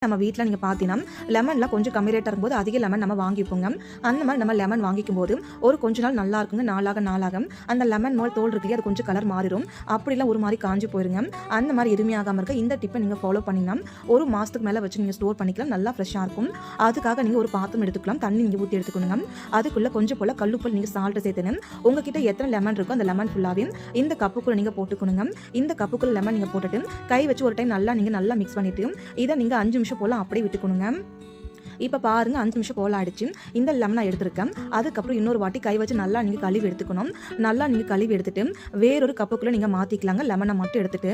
நம்ம வீட்டில் நீங்கள் பார்த்தீங்கன்னா லெமன்லாம் கொஞ்சம் கம்மி ரேட்டாக இருக்கும்போது அதிக லெமன் நம்ம வாங்கிப்போங்க. அந்த மாதிரி நம்ம லெமன் வாங்கிக்கும் போது ஒரு கொஞ்ச நாள் நல்லா இருக்குங்க. நாளாக அந்த லெமன் மோல் தோல் இருக்கு அது கொஞ்சம் கலர் மாறிடும். அப்படிலாம் ஒரு மாதிரி காஞ்சி போயிருங்க. அந்த மாதிரி எதுவுமே ஆகாமல் இருக்க இந்த டிப்பை நீங்கள் ஃபாலோ பண்ணிங்கன்னா ஒரு மாதத்துக்கு மேலே வச்சு நீங்கள் ஸ்டோர் பண்ணிக்கலாம். நல்லா ஃப்ரெஷ்ஷாக இருக்கும். அதுக்காக நீங்கள் ஒரு பாத்திரம் எடுத்துக்கலாம். தண்ணி நீங்கள் ஊற்றி எடுத்துக்கணுங்க. அதுக்குள்ளே கொஞ்சம் போல் கல்லுப்பல் நீங்கள் சால்ட்டு சேர்த்துணும். உங்ககிட்ட எத்தனை லெமன் இருக்கோ அந்த லெமன் ஃபுல்லாகவே இந்த கப்புக்குள்ளே நீங்கள் போட்டுக்கணுங்க. இந்த கப்புக்குள்ளே லெமன் நீங்கள் போட்டுட்டு கை வச்சு ஒரு டைம் நல்லா மிக்ஸ் பண்ணிவிட்டு இதை நீங்கள் 5 நிமிஷம் போல அப்படியே விட்டுக்கணுங்க. இப்போ பாருங்க 5 நிமிஷம் போல ஆயிடுச்சு. இந்த லெமனை எடுத்துருக்கேன். அதுக்கப்புறம் இன்னொரு வாட்டி கை வச்சு நல்லா நீங்கள் கழுவி எடுத்துக்கணும். நல்லா நீங்கள் கழுவி எடுத்துட்டு வேறொரு கப்புக்குள்ளே நீங்கள் மாற்றிக்கலாங்க. லெமனை மட்டும் எடுத்துட்டு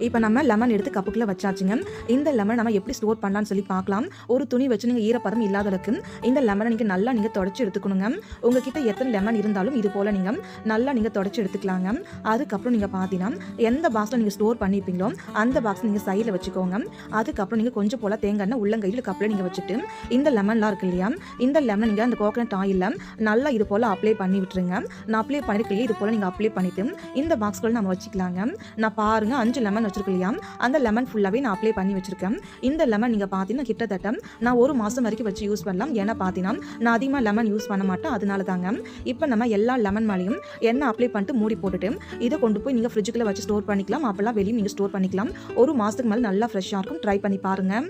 இப்போ நம்ம லெமன் எடுத்து கப்புக்குள்ளே வச்சாச்சுங்க. இந்த லெமன் நம்ம எப்படி ஸ்டோர் பண்ணலான்னு சொல்லி பார்க்கலாம். ஒரு துணி வச்சு நீங்கள் ஈரப்பதம் இல்லாத அளவுக்கு இந்த லெமனை நீங்கள் தொடச்சி எடுத்துக்கணுங்க. உங்ககிட்ட எத்தனை லெமன் இருந்தாலும் இது போல் நீங்கள் நல்லா தொடச்சி எடுத்துக்கலாங்க. அதுக்கப்புறம் நீங்கள் பார்த்தீங்கன்னா எந்த பாக்ஸில் நீங்கள் ஸ்டோர் பண்ணிப்பீங்களோ அந்த பாக்ஸ் நீங்கள் சைடில் வச்சுக்கோங்க. அதுக்கப்புறம் நீங்கள் கொஞ்சம் போல் தேங்காய் எண்ணெய் உள்ளங்கையில் கப்பில் நீங்கள் வச்சுட்டு இந்த லெமன்லாம் இருக்கு இல்லையா, இந்த லெமன் நீங்கள் அந்த கோகனட் ஆயிலில் நல்லா இது போல் அப்ளை பண்ணி விட்டுருங்க. நான் அப்ளை பண்ணிருக்கலையே இது போல் நீங்கள் அப்ளை பண்ணிவிட்டு இந்த பாக்ஸ்குள்ளே நம்ம வச்சுக்கலாங்க. நான் பாருங்கள் 5 லெமன் வச்சிருக்கேன் இல்லையா, அந்த லெமன் ஃபுல்லாகவே நான் அப்ளை பண்ணி வச்சிருக்கேன். இந்த லெமன் நீங்கள் பார்த்தீங்கன்னா கிட்டத்தட்ட நான் ஒரு மாதம் வரைக்கும் வச்சு யூஸ் பண்ணலாம். ஏன்னா பார்த்தீங்கன்னா நான் அதிகமாக லெமன் யூஸ் பண்ண மாட்டேன். அதனால தாங்க இப்போ நம்ம எல்லா லெமன் மேலேயும் எண்ணெய் அப்ளை பண்ணிட்டு மூடி போட்டுட்டு இதை கொண்டு போய் நீங்கள் ஃப்ரிட்ஜுக்குள்ளே வச்சு ஸ்டோர் பண்ணிக்கலாம். அப்போல்லாம் வெளியே நீங்கள் ஸ்டோர் பண்ணிக்கலாம். ஒரு மாதத்துக்கு மேலே நல்லா ஃப்ரெஷ்ஷாக இருக்கும். ட்ரை பண்ணி பாருங்கள்.